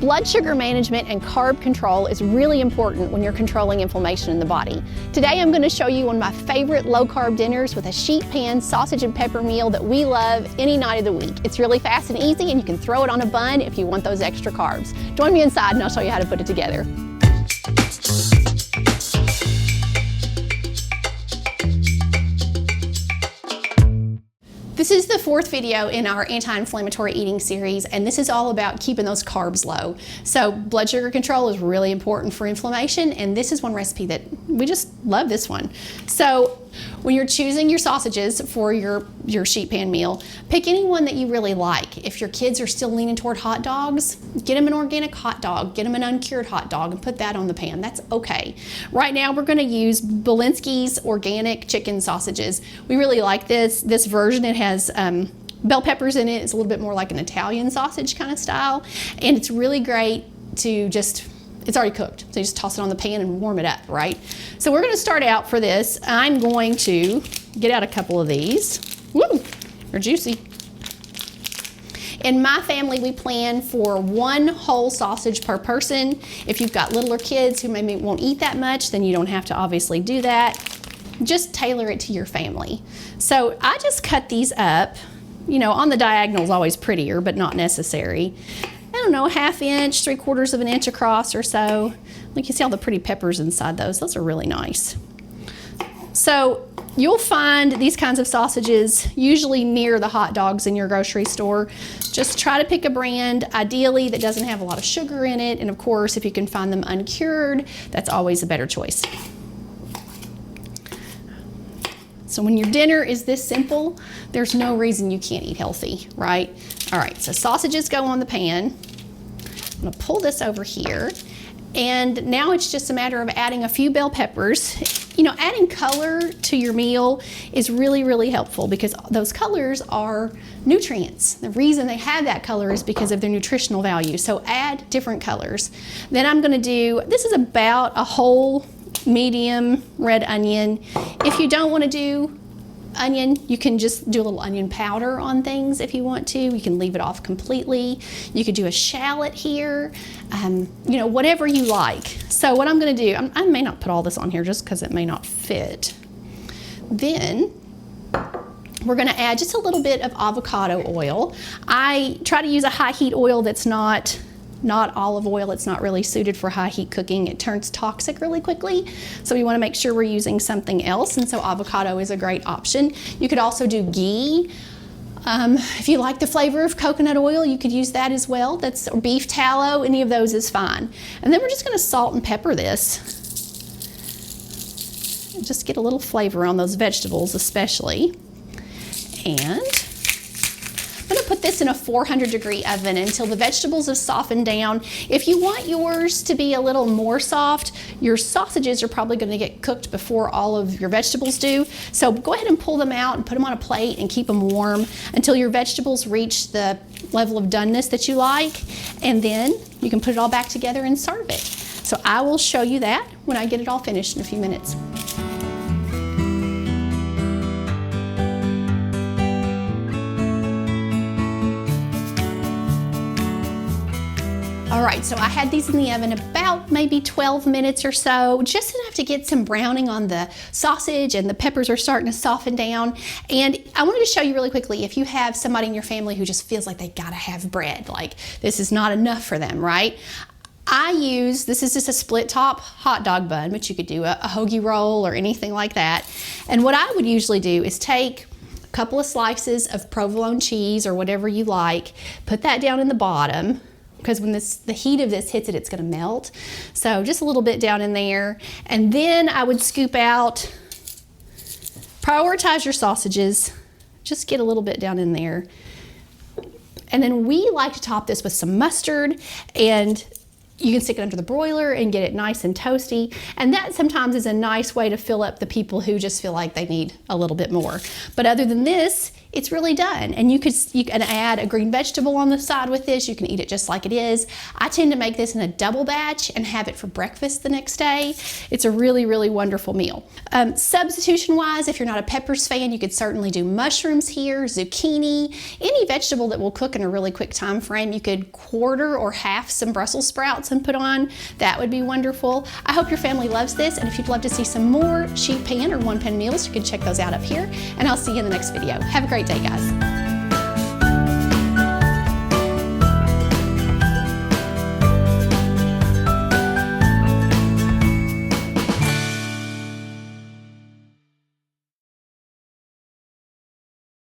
Blood sugar management and carb control is really important when you're controlling inflammation in the body. Today I'm going to show you one of my favorite low-carb dinners with a sheet pan sausage and pepper meal that we love any night of the week. It's really fast and easy, and you can throw it on a bun if you want those extra carbs. Join me inside and I'll show you how to put it together. This is the fourth video in our anti-inflammatory eating series, and this is all about keeping those carbs low. So blood sugar control is really important for inflammation, and this is one recipe that we just love this one. So when you're choosing your sausages for your sheet pan meal, pick any one that you really like. If your kids are still leaning toward hot dogs, get them an organic hot dog, get them an uncured hot dog, and put that on the pan. That's okay. Right now we're going to use Belinsky's organic chicken sausages. We really like this version. It has bell peppers in it. It's a little bit more like an Italian sausage kind of style, and it's really great to it's already cooked, so you just toss it on the pan and warm it up, right? So we're going to start out for this. I'm going to get out a couple of these. Woo, they're juicy. In my family, we plan for one whole sausage per person. If you've got littler kids who maybe won't eat that much, then you don't have to obviously do that. Just tailor it to your family. So I just cut these up. You know, on the diagonal is always prettier, but not necessary. I don't know, 1/2 inch, 3/4 of an inch across or so. Like, you see all the pretty peppers inside those. Those are really nice. So you'll find these kinds of sausages usually near the hot dogs in your grocery store. Just try to pick a brand, ideally, that doesn't have a lot of sugar in it. And of course, if you can find them uncured, that's always a better choice. So when your dinner is this simple, there's no reason you can't eat healthy, right? All right, so sausages go on the pan. I'm gonna pull this over here. And now it's just a matter of adding a few bell peppers. You know, adding color to your meal is really, really helpful because those colors are nutrients. The reason they have that color is because of their nutritional value. So add different colors. Then I'm gonna do, this is about a whole medium red onion. If you don't want to do onion, you can just do a little onion powder on things if you want to. You can leave it off completely. You could do a shallot here, you know, whatever you like. So what I'm going to do, I may not put all this on here just because it may not fit. Then we're going to add just a little bit of avocado oil. I try to use a high heat oil that's not olive oil. It's not really suited for high heat cooking. It turns toxic really quickly. So we want to make sure we're using something else. And so avocado is a great option. You could also do ghee. If you like the flavor of coconut oil, you could use that as well. That's or beef tallow. Any of those is fine. And then we're just going to salt and pepper this. Just get a little flavor on those vegetables especially. And I'm going to put this in a 400-degree oven until the vegetables have softened down. If you want yours to be a little more soft, your sausages are probably going to get cooked before all of your vegetables do. So go ahead and pull them out and put them on a plate and keep them warm until your vegetables reach the level of doneness that you like. And then you can put it all back together and serve it. So I will show you that when I get it all finished in a few minutes. All right, so I had these in the oven about maybe 12 minutes or so, just enough to get some browning on the sausage, and the peppers are starting to soften down. And I wanted to show you really quickly, if you have somebody in your family who just feels like they gotta have bread, like this is not enough for them, right? This is just a split top hot dog bun, but you could do a hoagie roll or anything like that. And what I would usually do is take a couple of slices of provolone cheese or whatever you like, put that down in the bottom, because when the heat of this hits it, it's going to melt. So just a little bit down in there. And then I would scoop out, prioritize your sausages, just get a little bit down in there. And then we like to top this with some mustard, and you can stick it under the broiler and get it nice and toasty. And that sometimes is a nice way to fill up the people who just feel like they need a little bit more. But other than this, it's really done. And you can add a green vegetable on the side with this. You can eat it just like it is. I tend to make this in a double batch and have it for breakfast the next day. It's a really, really wonderful meal. Substitution wise, if you're not a peppers fan, you could certainly do mushrooms here, zucchini, any vegetable that will cook in a really quick time frame. You could quarter or half some Brussels sprouts and put on. That would be wonderful. I hope your family loves this, and if you'd love to see some more sheet pan or one pan meals, you can check those out up here, and I'll see you in the next video. Have a great day, guys.